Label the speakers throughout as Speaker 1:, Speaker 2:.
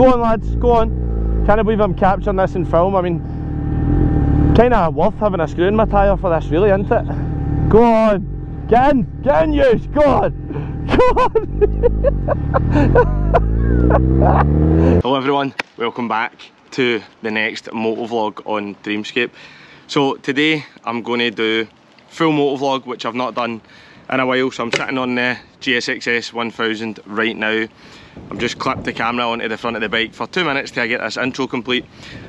Speaker 1: Go on lads, go on. Can't believe I'm capturing this in film. I mean, kinda worth having a screw in my tyre for this really, isn't it? Go on, get in use, go on, go on. Hello everyone, welcome back to the next moto vlog on Dreamscape. So today I'm going to do full moto vlog, which I've not done in a while. So I'm sitting on the GSX-S 1000 right now. I've just clipped the camera onto the front of the bike for 2 minutes till I get this intro complete.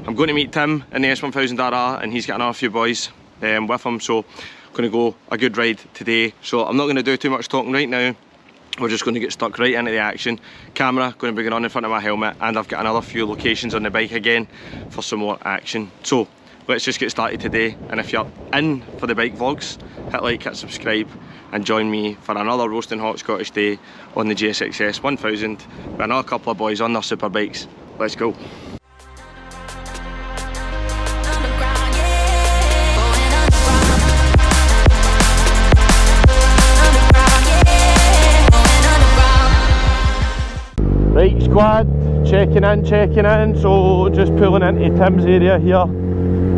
Speaker 1: I'm going to meet Tim in the S1000RR and he's got another few boys with him, so I'm going to go a good ride today. So I'm not going to do too much talking right now. We're just going to get stuck right into the action. Camera going to be going on in front of my helmet, and I've got another few locations on the bike again for some more action. So let's just get started today, and if you're in for the bike vlogs, hit like, hit subscribe, and join me for another roasting hot Scottish day on the GSX-S 1000 with another couple of boys on their super bikes. Let's go. Right squad, checking in, so just pulling into Tim's area here.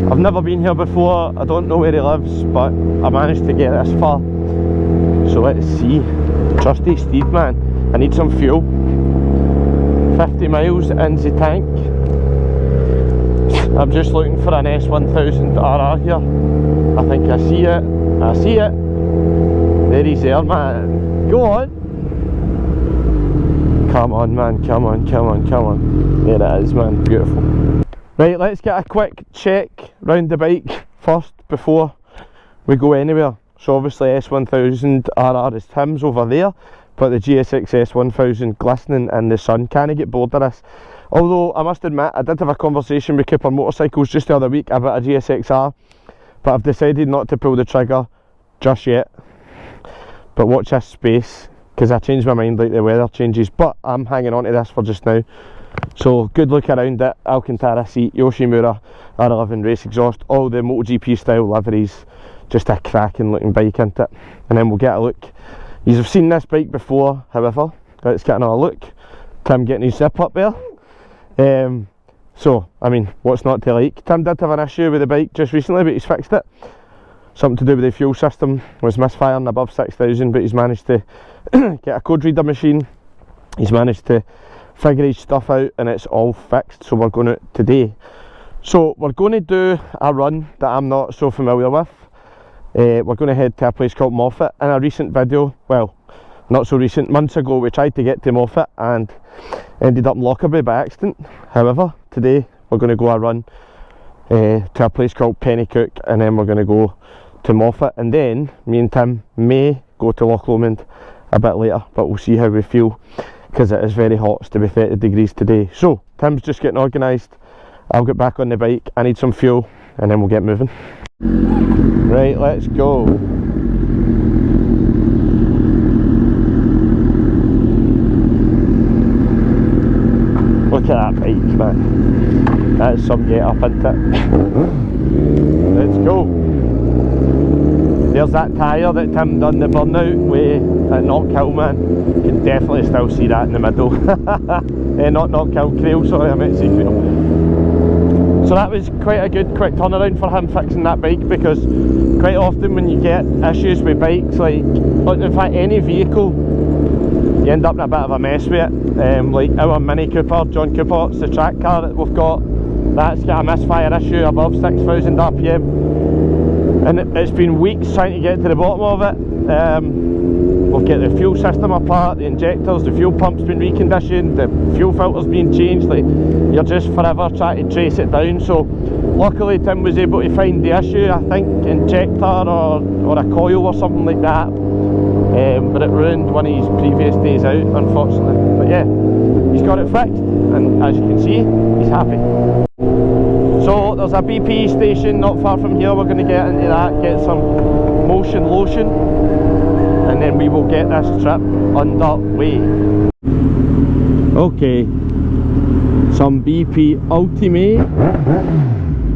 Speaker 1: I've never been here before, I don't know where he lives, but I managed to get this far. So let's see. Trusty steed, man. I need some fuel. 50 miles in the tank. I'm just looking for an S1000RR here. I think I see it. There he's there, man. Go on. Come on, man. Come on. There it is, man. Beautiful. Right, let's get a quick check round the bike first before we go anywhere. So obviously S1000RR is Tim's over there, but the GSX-S 1000 glistening in the sun. Can't get bored of this. Although I must admit, I did have a conversation with Cooper Motorcycles just the other week about a GSX-R, but I've decided not to pull the trigger just yet. But watch this space, because I changed my mind like the weather changes, but I'm hanging on to this for just now. So good look around it. Alcantara seat, Yoshimura R11 race exhaust, all the MotoGP style liveries. Just a cracking looking bike, isn't it? And then we'll get a look. You've seen this bike before, however. Let's get another look. Tim getting his zip up there. So, I mean, what's not to like? Tim did have an issue with the bike just recently, but he's fixed it. Something to do with the fuel system, was misfiring above 6,000, but he's managed to get a code reader machine. He's managed to figure his stuff out, and it's all fixed. So we're going to today. So we're going to do a run that I'm not so familiar with. We're going to head to a place called Moffat. In a recent video, well, not so recent, months ago, we tried to get to Moffat and ended up in Lockerbie by accident. However, today we're going to go a run to a place called Pennycook, and then we're going to go to Moffat, and then me and Tim may go to Loch Lomond a bit later, but we'll see how we feel, because it is very hot. It's to be 30 degrees today. So Tim's just getting organised. I'll get back on the bike. I need some fuel, and then we'll get moving. Right, let's go. Look at that bike, man. That's some get up, isn't it? Let's go. There's that tyre that Tim done the burnout with at Knockhill, man. You can definitely still see that in the middle. Not Knockhill, Crail, sorry, I meant to say Crail. So that was quite a good quick turnaround for him fixing that bike, because quite often when you get issues with bikes, like in fact any vehicle, you end up in a bit of a mess with it. Like our Mini Cooper, John Cooper, it's the track car that we've got, that's got a misfire issue above 6,000 RPM, and it's been weeks trying to get to the bottom of it. We'll get the fuel system apart, the injectors, the fuel pump's been reconditioned, the fuel filter's been changed. Like, you're just forever trying to trace it down. So luckily Tim was able to find the issue, I think injector or a coil or something like that, but it ruined one of his previous days out, unfortunately. But yeah, he's got it fixed, and as you can see, he's happy. So there's a BP station not far from here. We're going to get into that, get some motion lotion, and then we will get this trip underway. Okay, some BP Ultimate,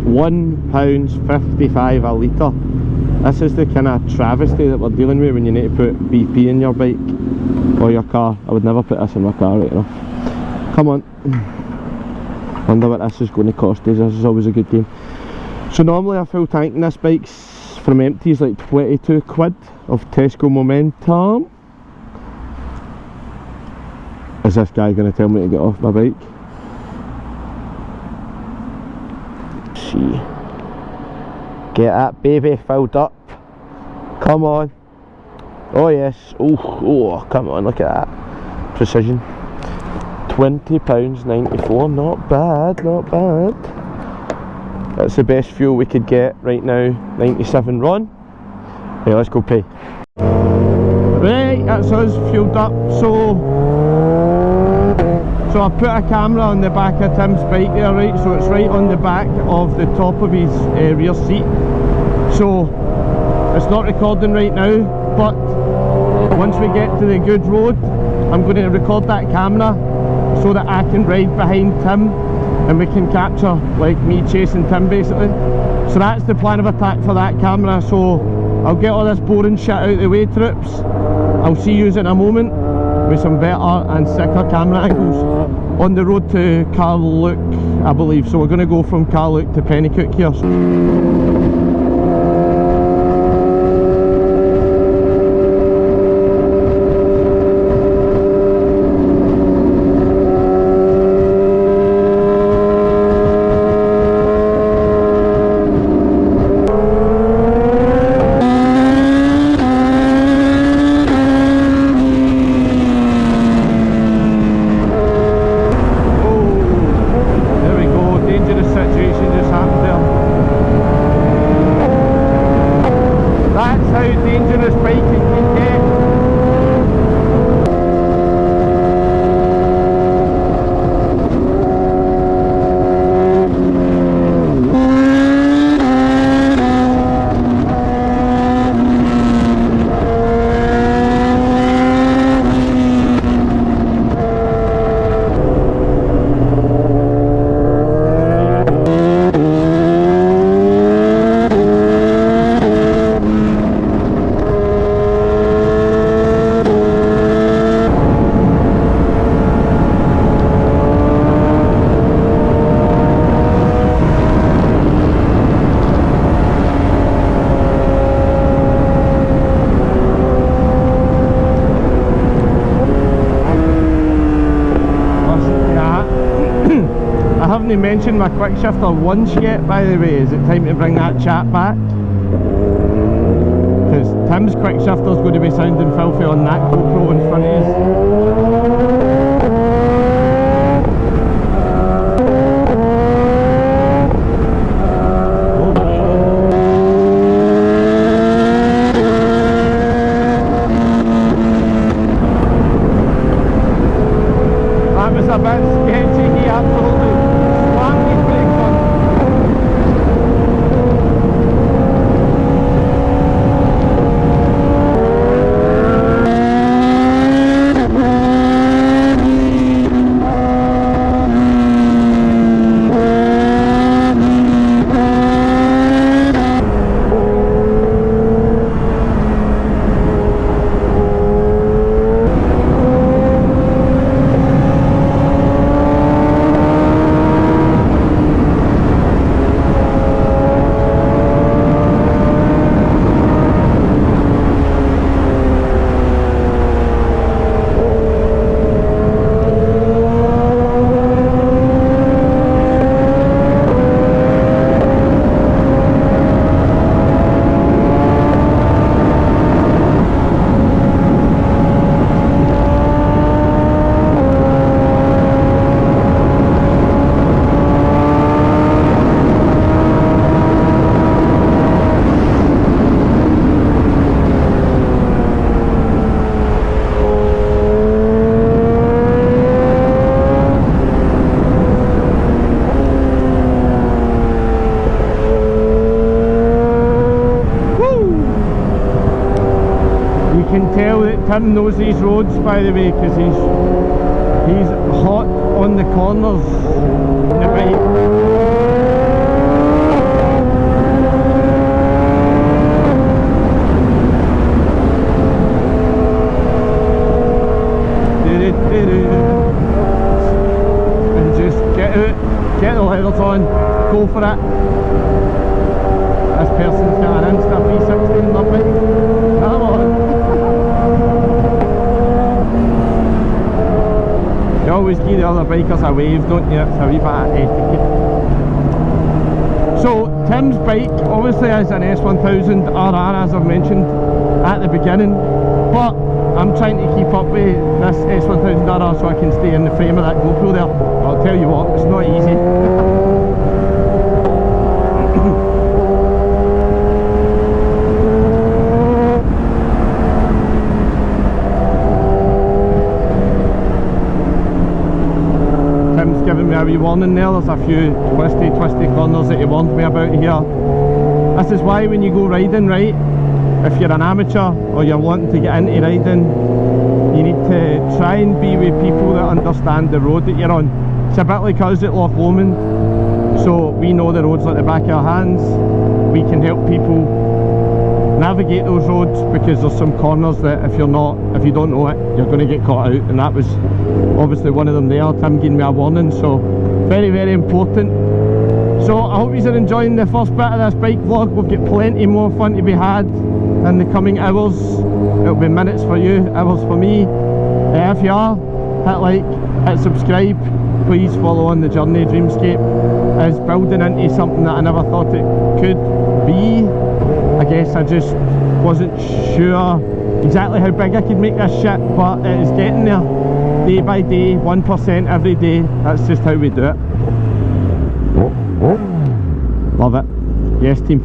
Speaker 1: £1.55 a litre. This is the kind of travesty that we're dealing with when you need to put BP in your bike or your car. I would never put this in my car right enough. Come on. Wonder what this is going to cost us. This is always a good game. So normally a full tank in this bike's from empty is like 22 quid of Tesco Momentum. Is this guy going to tell me to get off my bike? Let's see. Get that baby filled up. Come on. Oh yes. Oh, come on, look at that. Precision. £20.94. Not bad, not bad. That's the best fuel we could get right now. 97 Ron. Hey, let's go pay. Right, that's us fueled up. So I put a camera on the back of Tim's bike there, right? So it's right on the back of the top of his rear seat. So it's not recording right now, but once we get to the good road, I'm going to record that camera so that I can ride behind Tim and we can capture like me chasing Tim basically. So that's the plan of attack for that camera. So I'll get all this boring shit out of the way, troops. I'll see you in a moment with some better and sicker camera angles on the road to Carluke, I believe. So we're going to go from Carluke to Pennycook here. I haven't mentioned my quick shifter once yet, by the way. Is it time to bring that chat back? Because Tim's quick shifter is going to be sounding filthy on that GoPro in front of us. That was a bit sketchy. He absolutely slammed his brakes on. Tell that Tim knows these roads, by the way, because he's hot on the corners on the bike. And just get out get the leathers on, go for it. This person's got an Insta 360 in their bike. Come on. You always give the other bikers a wave, don't you? It's a wee bit of etiquette. So Tim's bike obviously is an S1000 RR, as I've mentioned at the beginning, but I'm trying to keep up with this S1000 RR so I can stay in the frame of that GoPro there. I'll tell you what, it's not easy. Tim's giving me a wee warning there. There's a few twisty corners that he warned me about here. This is why when you go riding, right, if you're an amateur or you're wanting to get into riding, you need to try and be with people that understand the road that you're on. It's a bit like us at Loch Lomond, so we know the roads like the back of our hands. We can help people navigate those roads, because there's some corners that if you don't know it, you're going to get caught out, and that was obviously one of them there. Tim gave me a warning, so very, very important. So I hope you're enjoying the first bit of this bike vlog. We've got plenty more fun to be had in the coming hours. It'll be minutes for you, hours for me. If you are, hit like, hit subscribe. Please follow on the journey. Dreamscape is building into something that I never thought it could be. I guess I just wasn't sure exactly how big I could make this shit, but it is getting there. Day by day, 1% every day. That's just how we do it. Love it. Yes, team.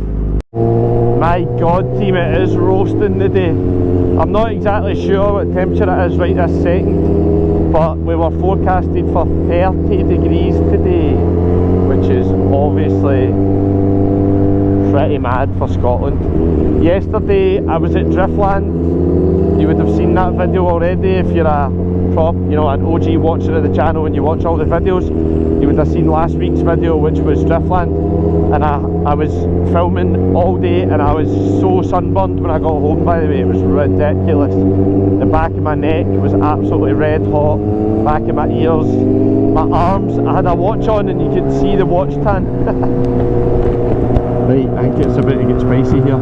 Speaker 1: My god, team, it is roasting today. I'm not exactly sure what temperature it is right this second, but we were forecasted for 30 degrees today, which is obviously pretty mad for Scotland. Yesterday I was at Driftland. You would have seen that video already if you're a an OG watcher of the channel and you watch all the videos. You would have seen last week's video, which was Driftland, and I was filming all day and I was so sunburned when I got home. By the way, it was ridiculous. The back of my neck was absolutely red hot, back of my ears, my arms, I had a watch on and you could see the watch tan. Right, I think it's about to get spicy here.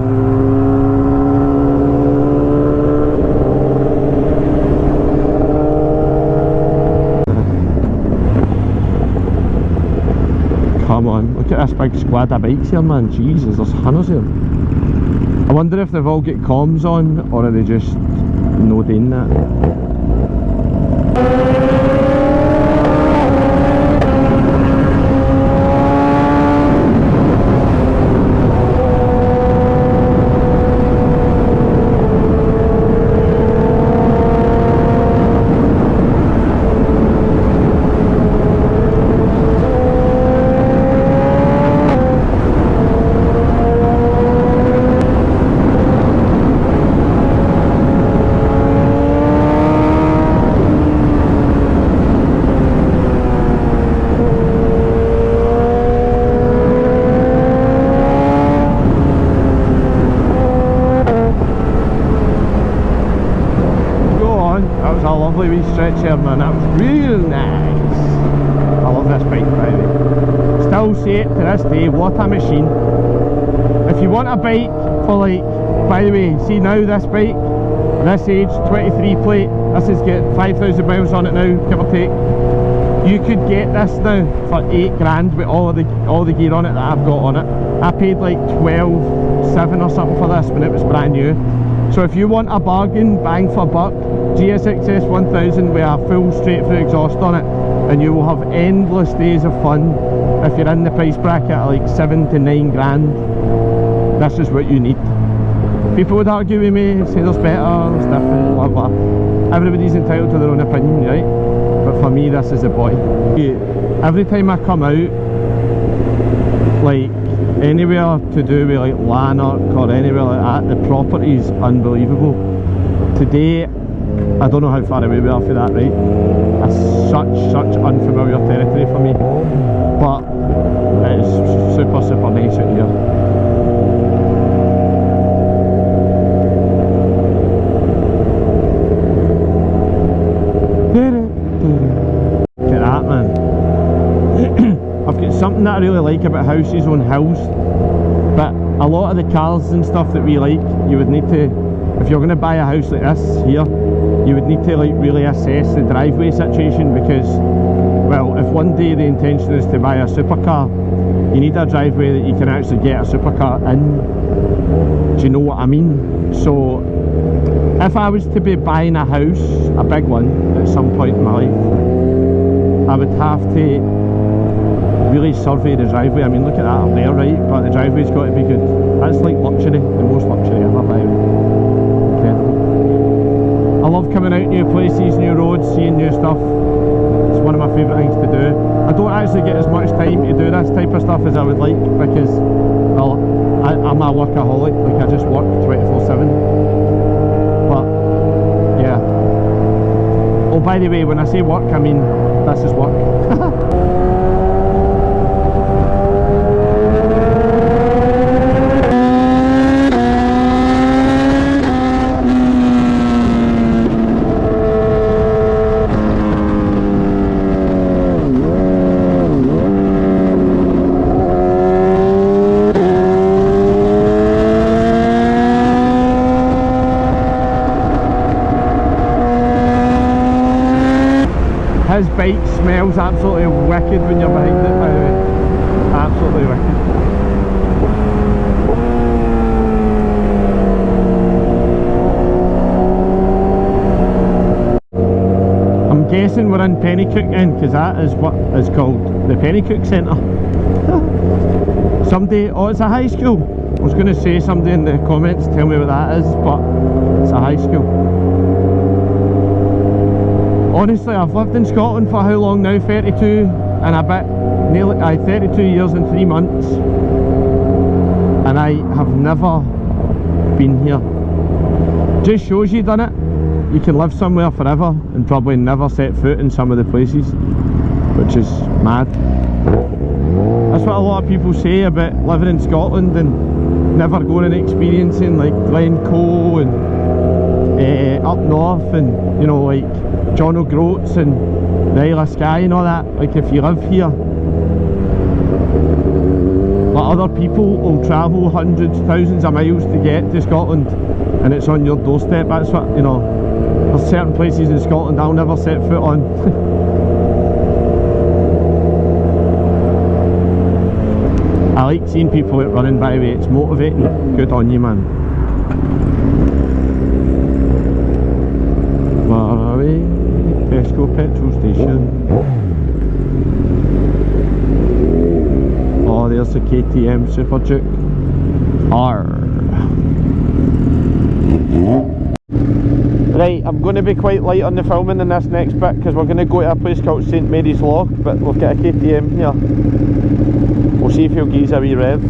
Speaker 1: Come on, look at this big squad of bikes here, man. Jesus, there's hundreds of them. I wonder if they've all got comms on, or are they just no doing that? Wee stretch here, man. That was real nice. I love this bike, by the way. Still say it to this day, what a machine. If you want a bike for, like, by the way, see now this bike, this age, 23 plate, this has got 5,000 miles on it now, give or take. You could get this now for 8 grand with all the gear on it that I've got on it. I paid like 12,700 or something for this when it was brand new. So if you want a bargain, bang for buck, GSX-S 1000 with a full straight through exhaust on it, and you will have endless days of fun. If you're in the price bracket at like 7 to 9 grand, this is what you need. People would argue with me, say there's better, there's different, blah blah. Everybody's entitled to their own opinion, right? But for me, this is the boy. Every time I come out, like anywhere to do with like Lanark or anywhere like that, the property is unbelievable. Today, I don't know how far away we are for that, right? That's such unfamiliar territory for me, but it is super nice out here. Look at that, man. I've it's something that I really like about houses on hills. But a lot of the cars and stuff that we like, you would need to, if you're going to buy a house like this here, you would need to like really assess the driveway situation, because, well, if one day the intention is to buy a supercar, you need a driveway that you can actually get a supercar in. Do you know what I mean? So if I was to be buying a house, a big one, at some point in my life, I would have to really survey the driveway. I mean, look at that up there, right? But the driveway's got to be good. That's like luxury, the most luxury ever, by the way. Incredible. I love coming out new places, new roads, seeing new stuff. It's one of my favourite things to do. I don't actually get as much time to do this type of stuff as I would like, because, well, I'm a workaholic. Like, I just work 24/7. But yeah. Oh, by the way, when I say work, I mean this is work. His bike smells absolutely wicked when you're behind it, by the way. Absolutely wicked. I'm guessing we're in Pennycook then, because that is what is called the Pennycook Centre. Somebody, oh, it's a high school. I was going to say somebody in the comments tell me what that is, but it's a high school. Honestly, I've lived in Scotland for how long now? 32 and a bit, nearly 32 years and 3 months, and I have never been here. Just shows you done it. You can live somewhere forever and probably never set foot in some of the places, which is mad. That's what a lot of people say about living in Scotland and never going and experiencing like Glencoe and up north, and you know, like John O'Groats and the Isle of Skye and all that. Like, if you live here, but other people will travel hundreds, thousands of miles to get to Scotland, and it's on your doorstep. That's what, you know, there's certain places in Scotland I'll never set foot on. I like seeing people out running, by the way. It's motivating. Good on you, man. Tesco petrol station. Oh, there's the KTM Super Duke. Tyre. Right, I'm going to be quite light on the filming in this next bit, because we're going to go to a place called St Mary's Loch, but we've got a KTM here. We'll see if he'll give us a wee rev.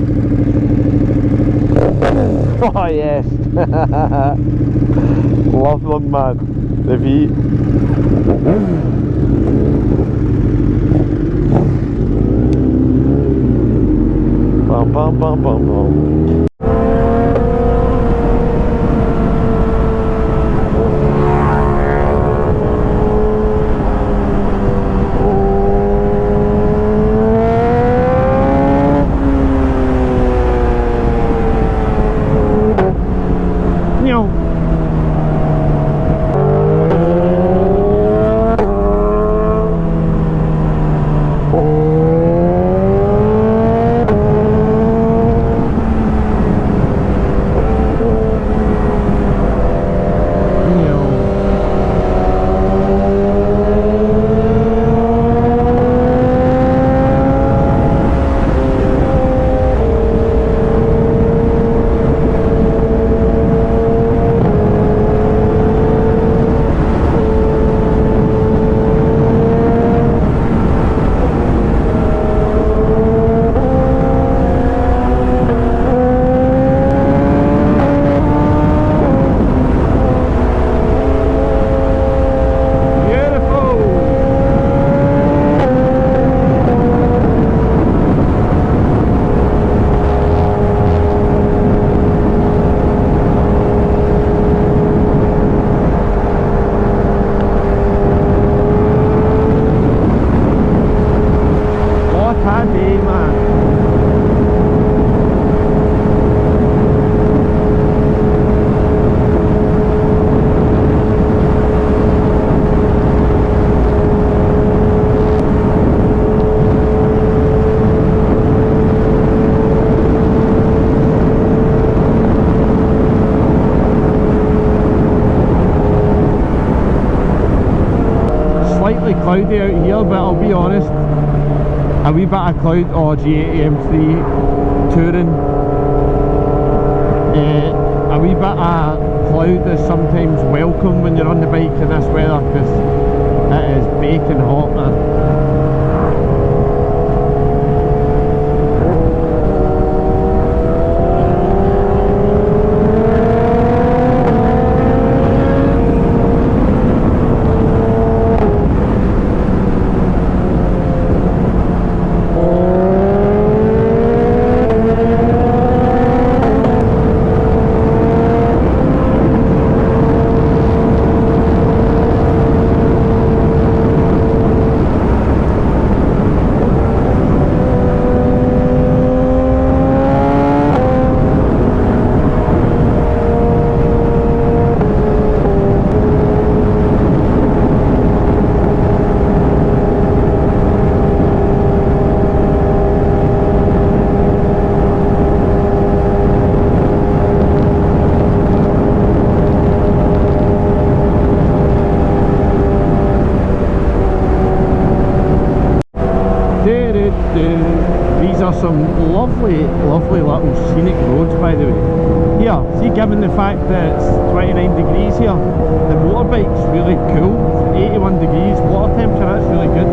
Speaker 1: Oh yes! Love them, man. The V. Bum bum bum bum bum. Paddy, man. Cloudy out here, but I'll be honest, a wee bit of cloud, oh G80 M3 touring, a wee bit of cloud is sometimes welcome when you're on the bike in this weather, because it is baking hot, man. These are some lovely little scenic roads, by the way. Here, see, given the fact that it's 29 degrees here, the motorbike's really cool. 81 degrees water temperature, that's really good.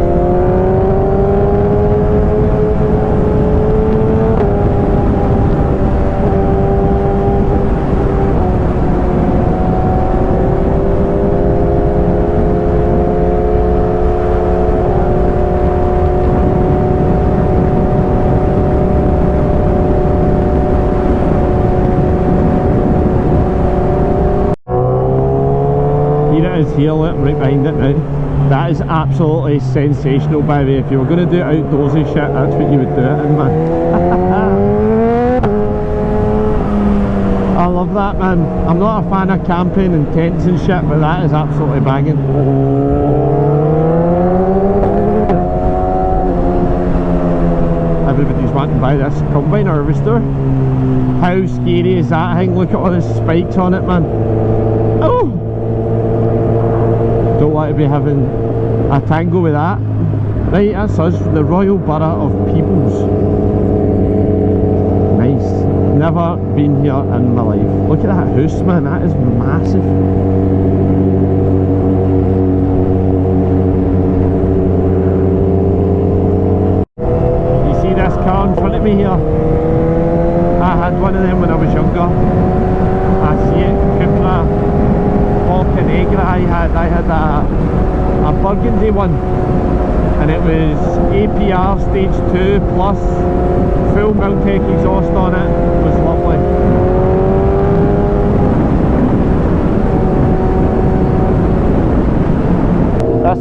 Speaker 1: Here, look, right behind it now. That is absolutely sensational, by the way. If you were going to do outdoorsy shit, that's what you would do it in, man. I love that, man. I'm not a fan of camping and tents and shit, but that is absolutely banging. Everybody's wanting to buy this combine harvester. How scary is that thing? Look at all the spikes on it, man. Oh! Don't want to be having a tango with that. Right, that's us, the Royal Borough of Peebles. Nice. Never been here in my life. Look at that house, man, that is massive. You see this car in front of me here? I had one of them when I was younger. I see it, Cupra. Negra I had a burgundy one, and it was APR stage 2 plus full Miltech exhaust on it. It was lovely.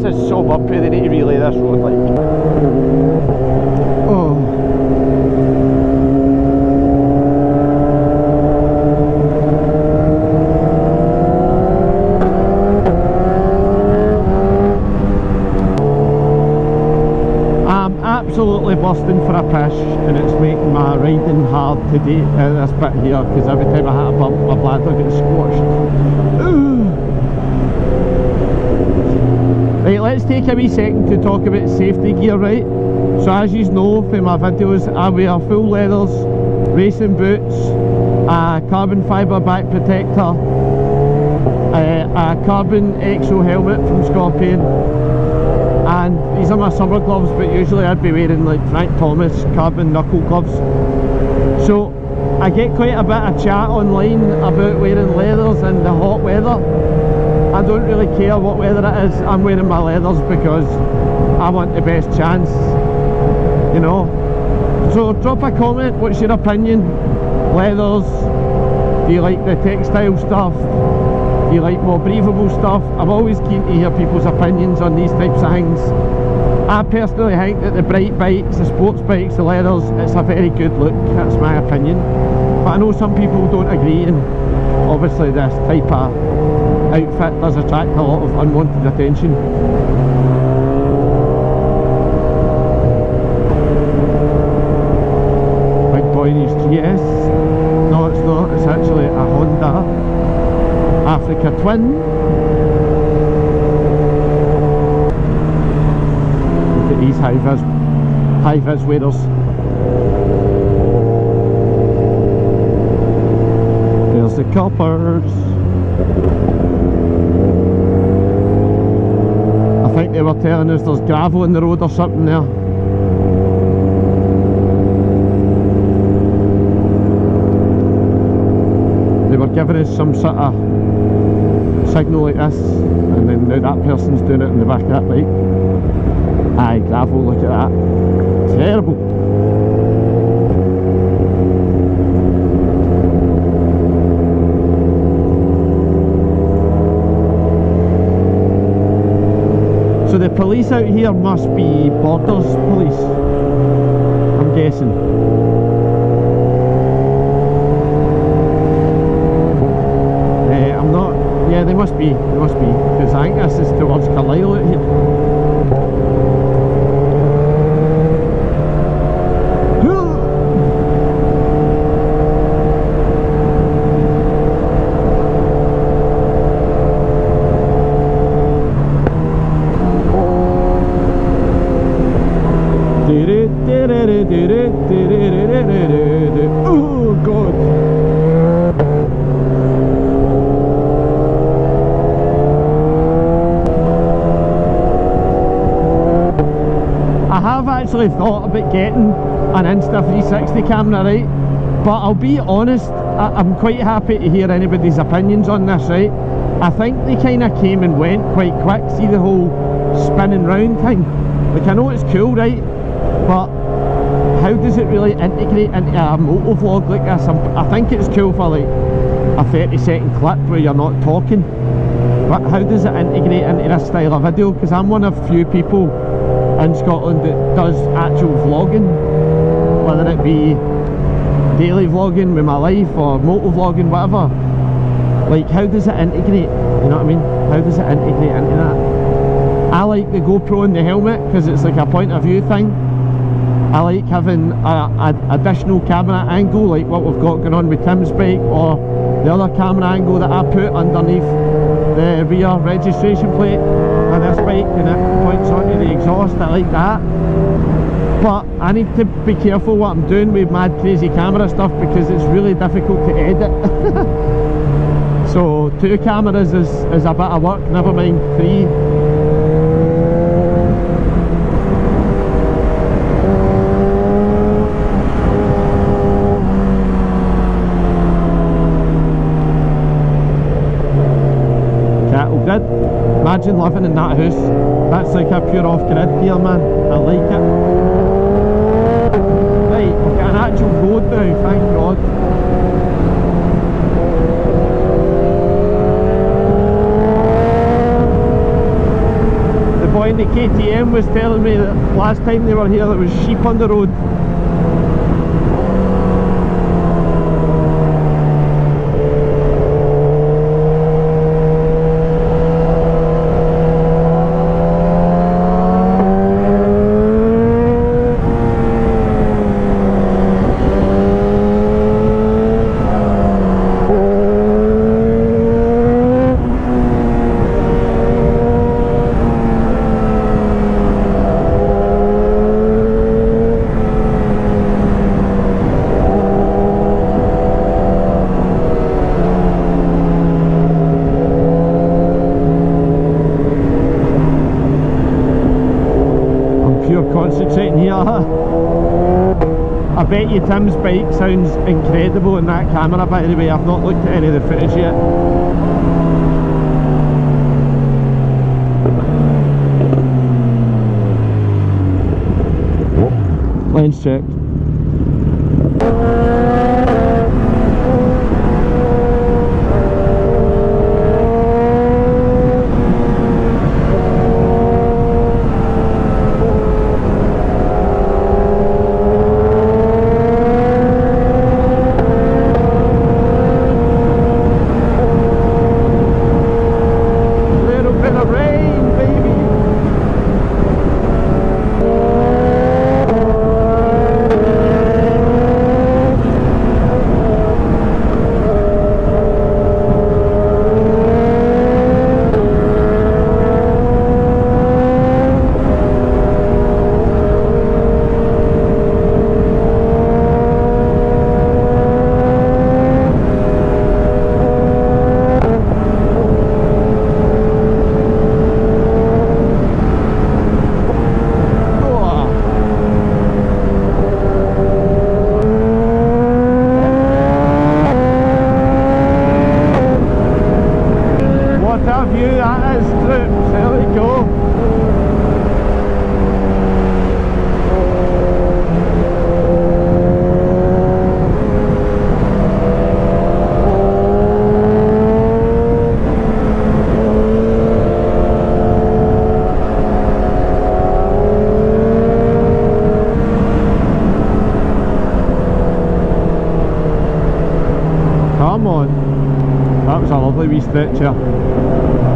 Speaker 1: This is so bumpy, they need to relay this road like. Oh. Absolutely busting for a pish, and it's making my riding hard today, this bit here, because every time I hit a bump my bladder gets squashed. Right, let's take a wee second to talk about safety gear, right? So as you know from my videos, I wear full leathers, racing boots, a carbon fibre back protector, a carbon exo helmet from Scorpion, and these are my summer gloves, but usually I'd be wearing like Frank Thomas carbon knuckle gloves. So I get quite a bit of chat online about wearing leathers in the hot weather. I don't really care what weather it is, I'm wearing my leathers because I want the best chance, you know. So drop a comment, what's your opinion? Leathers, do you like the textile stuff? Do you like more breathable stuff? I'm always keen to hear people's opinions on these types of things. I personally think that the bright bikes, the sports bikes, the leathers, it's a very good look, that's my opinion. But I know some people don't agree, and obviously this type of outfit does attract a lot of unwanted attention. Big boy in his GS. No, it's not, it's actually a Honda Africa Twin. Look at these high-vis wearers. There's the coppers. I think they were telling us there's gravel in the road or something there. They were giving us some sort of signal like this, and then now that person's doing it in the back of that bike. Aye, gravel, look at that. Terrible. So the police out here must be borders police, I'm guessing. I'm not, yeah, they must be, because I think this is towards Carlisle out here. Oh God! I have actually thought about getting an Insta360 camera, right? But I'll be honest, I'm quite happy to hear anybody's opinions on this, right? I think they kind of came and went quite quick. See the whole spinning round thing? Like, I know it's cool, right? But how does it really integrate into a moto vlog like this? I think it's cool for like a 30-second clip where you're not talking, but how does it integrate into this style of video? Because I'm one of few people in Scotland that does actual vlogging, whether it be daily vlogging with my life or moto vlogging, whatever. Like, how does it integrate? You know what I mean? How does it integrate into that? I like the GoPro in the helmet because it's like a point of view thing. I like having an additional camera angle like what we've got going on with Tim's bike, or the other camera angle that I put underneath the rear registration plate of this bike, and it points onto the exhaust. I like that. But I need to be careful what I'm doing with mad crazy camera stuff because it's really difficult to edit. So 2 cameras is a bit of work, never mind 3. Grid. Imagine living in that house. That's like a pure off-grid gear, man. I like it. Right, we've got an actual road now, thank God. The boy in the KTM was telling me that last time they were here there was sheep on the road. Concentrating here. I bet you Tim's bike sounds incredible in that camera, by the way. I've not looked at any of the footage yet. Lens check. lovely wee stretch here.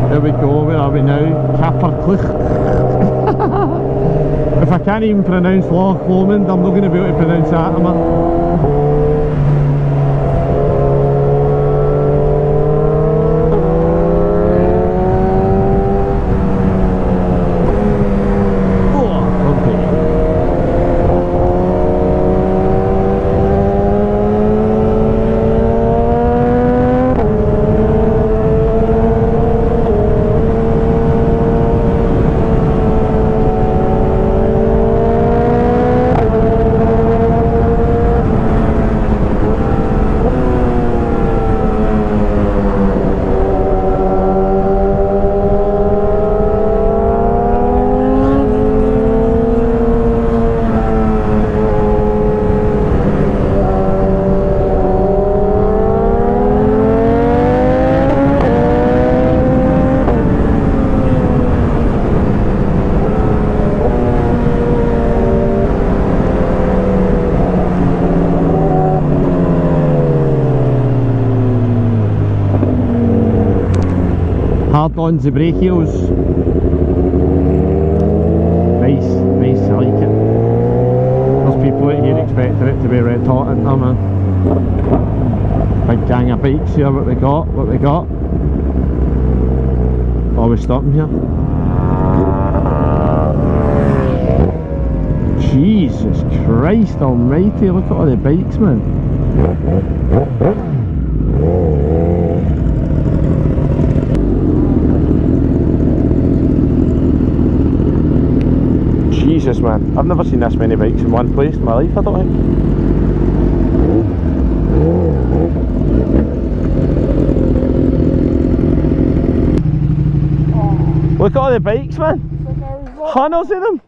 Speaker 1: There we go, where are we now? Kapperclich. If I can't even pronounce Loch Lomond, I'm not going to be able to pronounce that, am I? Hard on the brachials. Nice, nice, I like it. There's people out here expecting it to be red hot, isn't there, man? Big gang of bikes here, what we got, what we got. Oh, we're stopping here. Jesus Christ almighty, look at all the bikes, man. Jesus, man, I've never seen this many bikes in one place in my life, I don't think. Look at all the bikes, man. Hundreds of them.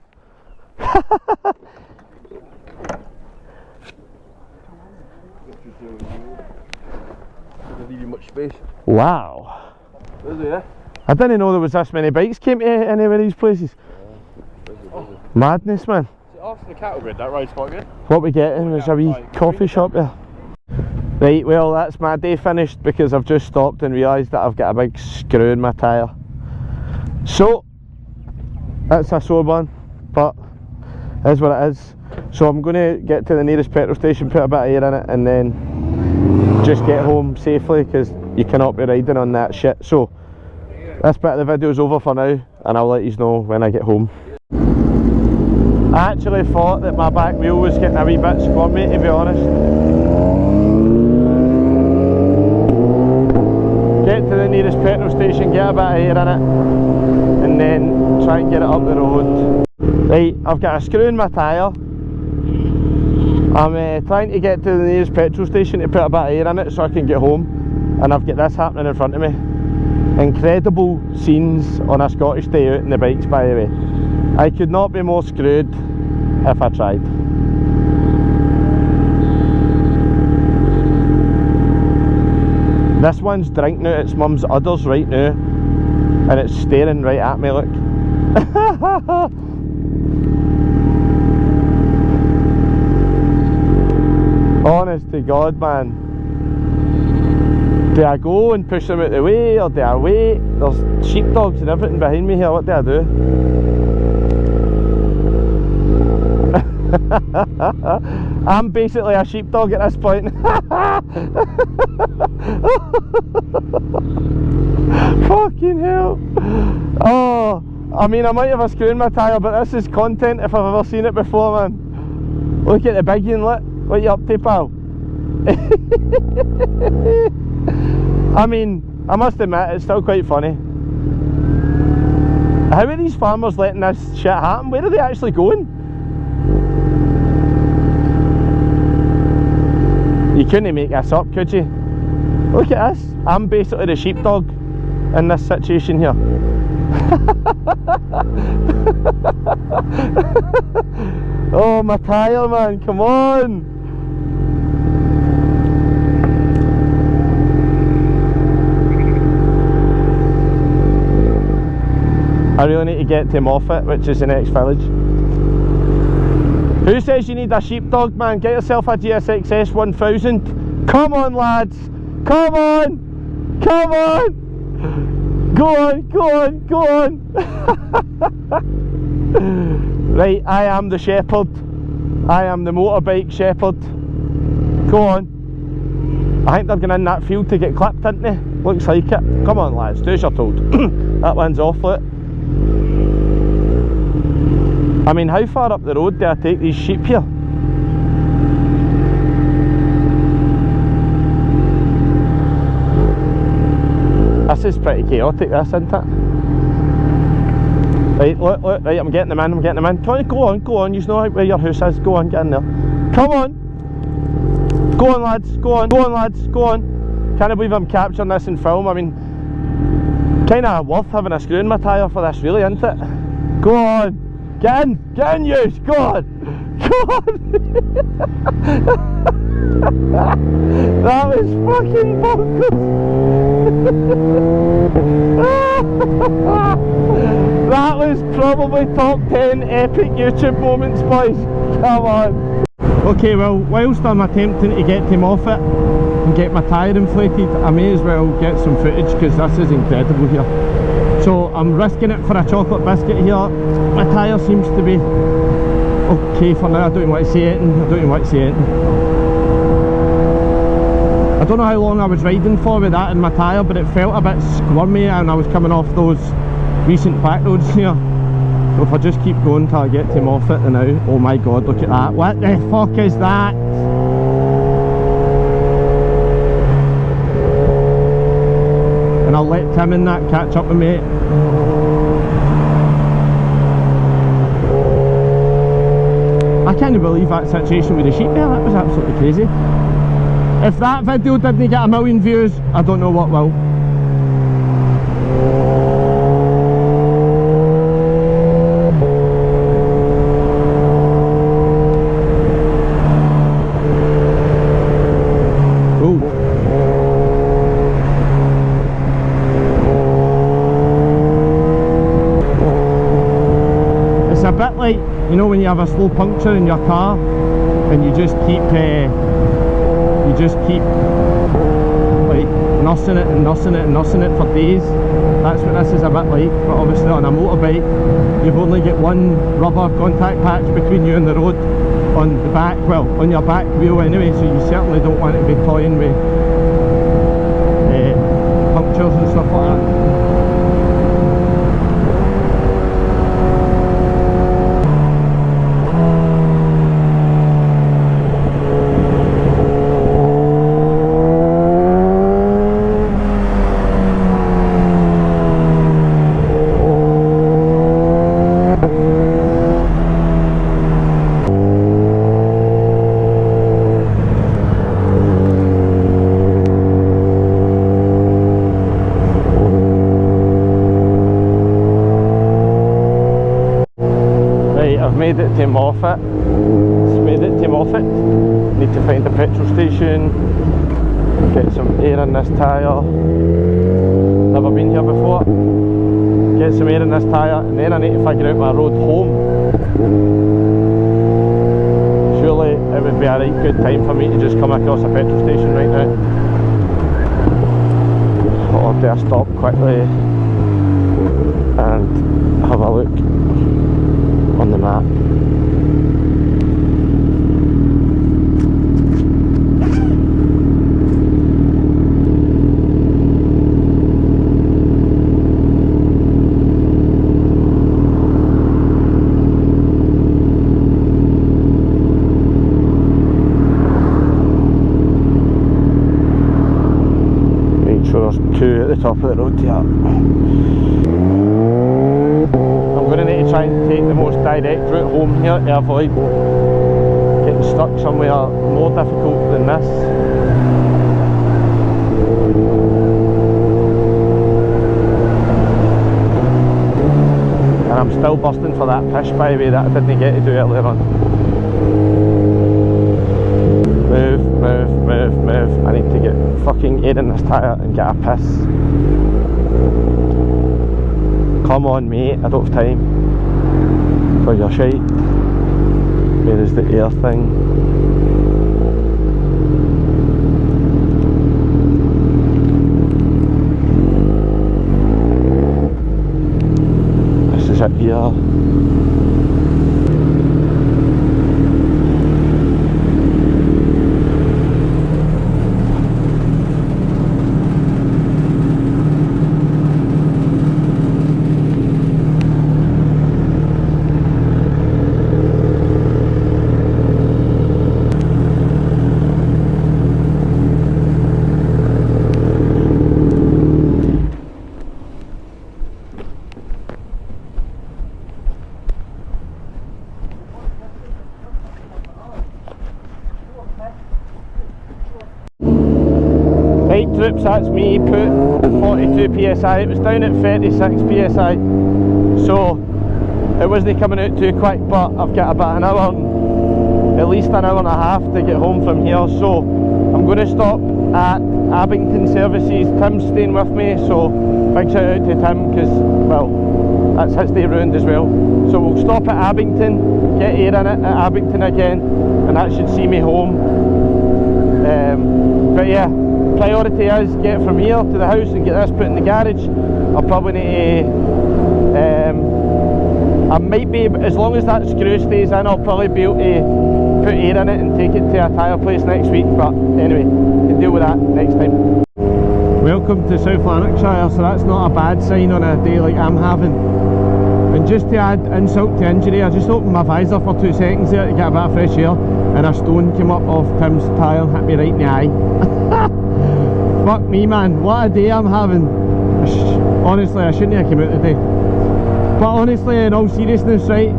Speaker 2: Much space.
Speaker 1: Wow.
Speaker 2: Is it, yeah?
Speaker 1: I didn't know there was this many bikes came to any of these places.
Speaker 2: Oh.
Speaker 1: Madness, man.
Speaker 2: After the cattle grid, that ride's quite good.
Speaker 1: What we getting is a wee coffee shop there. Right, well that's my day finished because I've just stopped and realised that I've got a big screw in my tyre. So, that's a sore one, but it is what it is. So I'm going to get to the nearest petrol station, put a bit of air in it and then just get home safely because you cannot be riding on that shit. So, this bit of the video is over for now and I'll let you know when I get home. I actually thought that my back wheel was getting a wee bit squirmy, to be honest. Get to the nearest petrol station, get a bit of air in it and then try and get it up the road. Right, I've got a screw in my tyre. I'm trying to get to the nearest petrol station to put a bit of air in it so I can get home, and I've got this happening in front of me. Incredible scenes on a Scottish day out in the bikes, by the way. I could not be more screwed if I tried. This one's drinking out its mum's udders right now and it's staring right at me, look. Honest to God, man. Do I go and push them out the way or do I wait? There's sheepdogs and everything behind me here, what do I do? I'm basically a sheepdog at this point. Fucking hell. Oh, I mean I might have a screw in my tyre, but this is content if I've ever seen it before, man. Look at the big unit. What you up to, pal? I mean, I must admit, it's still quite funny. How are these farmers letting this shit happen? Where are they actually going? You couldn't make this up, could you? Look at this. I'm basically the sheepdog in this situation here. Oh, my tyre, man, come on! I really need to get to Moffat, which is the next village. Who says you need a sheepdog, man? Get yourself a GSX-S 1000. Come on, lads! Come on! Come on! Go on, go on, go on! Right, I am the shepherd. I am the motorbike shepherd. Go on. I think they're going in that field to get clipped, aren't they? Looks like it. Come on lads, do as you're told. That one's off, look. I mean, how far up the road do I take these sheep here? This is pretty chaotic, this, isn't it? Right, look, look, right, I'm getting them in, I'm getting them in. Go on, you know where your house is, go on, get in there. Come on! Go on lads, go on, go on lads, go on. Can't believe I'm capturing this in film. I mean, kinda worth having a screw in my tyre for this really, isn't it? Go on! Get in you, go on! Go on! That was fucking bonkers! That was probably top 10 epic YouTube moments, boys. Come on. Okay, well, whilst I'm attempting to get to Moffat and get my tyre inflated, I may as well get some footage because this is incredible here. So I'm risking it for a chocolate biscuit here. My tyre seems to be okay for now. I don't even want to say anything. I don't know how long I was riding for with that in my tyre, but it felt a bit squirmy and I was coming off those recent backroads here. So if I just keep going till I get to Moffat and now, oh my god, look at that. What the fuck is that? And I'll let Tim and that catch up with me. I can't believe that situation with the sheep there, that was absolutely crazy. If that video didn't get 1 million views, I don't know what will. It's a bit like, you know, when you have a slow puncture in your car and you just keep like nursing it and nursing it and nursing it for days. That's what this is a bit like, but obviously on a motorbike you've only got one rubber contact patch between you and the road on the back, well, on your back wheel anyway, so you certainly don't want to be toying with punctures and stuff like that. Made it to Moffat. Need to find a petrol station, get some air in this tyre. Never been here before. Get some air in this tyre and then I need to figure out my road home. Surely it would be a right good time for me to just come across a petrol station right now. So I'll do a stop quickly and have a look on the map. Make sure there's two at the top of the road here. I'm going to need to try and take the most direct route home here to avoid getting stuck somewhere more difficult than this. And I'm still bursting for that pish, by the way, that I didn't get to do earlier on. Move. I need to get fucking air in this tyre and get a piss. Come on mate, I don't have time for your shite. Where is the air thing? Right troops, that's me, put 42 psi, it was down at 36 psi, so it wasn't coming out too quick, but I've got about an hour, at least an hour and a half to get home from here, so I'm going to stop at Abington Services. Tim's staying with me, so big shout out to Tim, because, well, that's his day round as well. So we'll stop at Abington, get air in it at Abington again, and that should see me home. But yeah, priority is get from here to the house and get this put in the garage. I'll probably need to, I might be, as long as that screw stays in, I'll probably be able to put air in it and take it to a tyre place next week, but anyway, we'll deal with that next time. Welcome to South Lanarkshire, so that's not a bad sign on a day like I'm having. And just to add insult to injury, I just opened my visor for 2 seconds there to get a bit of fresh air, and a stone came up off Tim's tyre and hit me right in the eye. Fuck me, man, what a day I'm having. Honestly, I shouldn't have come out today. But honestly, in all seriousness, right,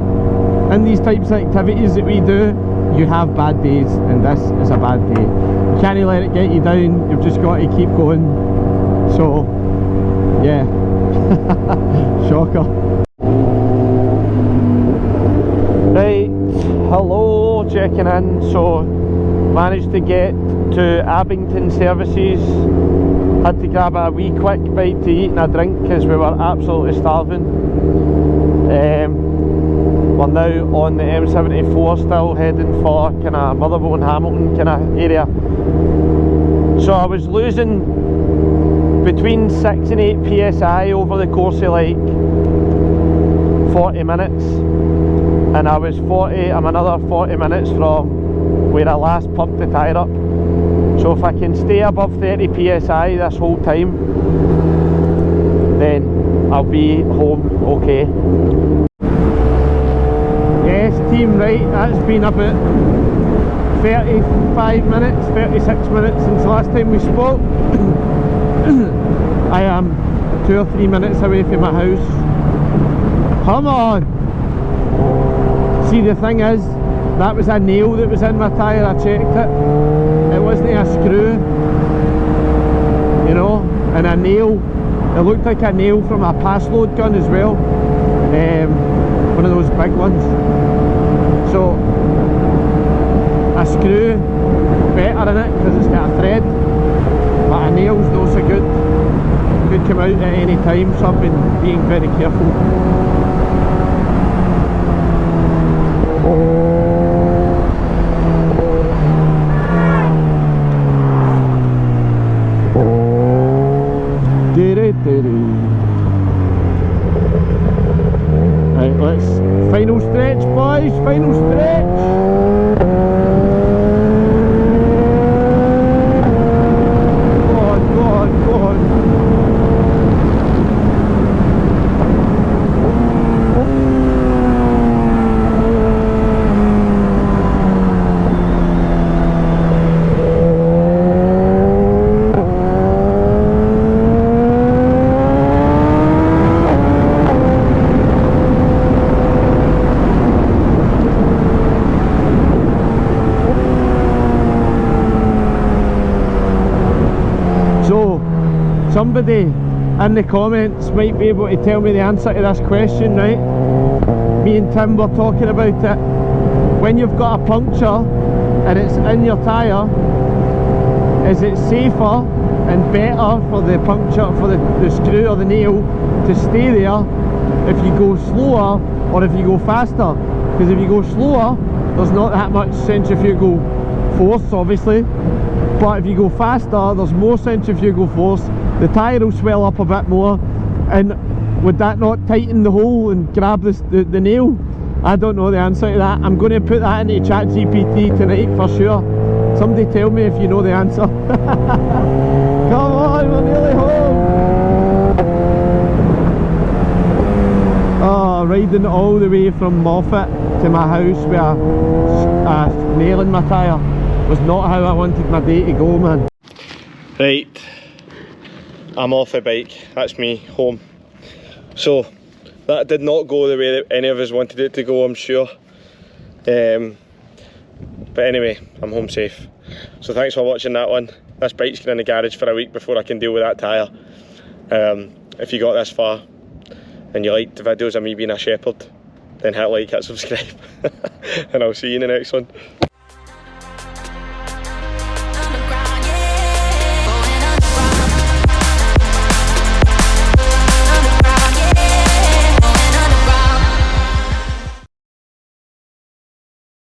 Speaker 1: in these types of activities that we do, you have bad days, and this is a bad day. You can't let it get you down, you've just got to keep going. So, yeah. Shocker. Right, hello, checking in. So, managed to get to Abington Services. Had to grab a wee quick bite to eat and a drink because we were absolutely starving. We're now on the M74, still heading for kind of Motherwell and Hamilton kind of area. So I was losing between 6 and 8 psi over the course of like 40 minutes, and I'm another 40 minutes from where I last pumped the tyre up. So if I can stay above 30 psi this whole time, then I'll be home okay. Yes team, right, that's been about 35 minutes, 36 minutes since the last time we spoke. I am 2 or 3 minutes away from my house. Come on! See, the thing is, that was a nail that was in my tyre, I checked it. It wasn't a screw, you know, and a nail. It looked like a nail from a pass load gun as well. One of those big ones. So, a screw, better in it because it's got a thread, but a nail's not so good. Could come out at any time, so I've been being very careful. Right, let's final stretch, boys, final stretch. Go on, go on, go on. Somebody in the comments might be able to tell me the answer to this question, right? Me and Tim were talking about it. When you've got a puncture and it's in your tyre, is it safer and better for the puncture, for the screw or the nail to stay there if you go slower or if you go faster? Because if you go slower, there's not that much centrifugal force, obviously, but if you go faster, there's more centrifugal force. The tyre will swell up a bit more, and would that not tighten the hole and grab the nail? I don't know the answer to that. I'm going to put that into ChatGPT tonight for sure. Somebody tell me if you know the answer. Come on, we're nearly home. Oh, riding all the way from Moffat to my house with a nail in my tyre was not how I wanted my day to go, man. Right. I'm off the bike, that's me, home. So, that did not go the way that any of us wanted it to go, I'm sure. But anyway, I'm home safe. So thanks for watching that one. This bike's going in the garage for a week before I can deal with that tyre. If you got this far and you liked the videos of me being a shepherd, then hit like, hit subscribe, and I'll see you in the next one.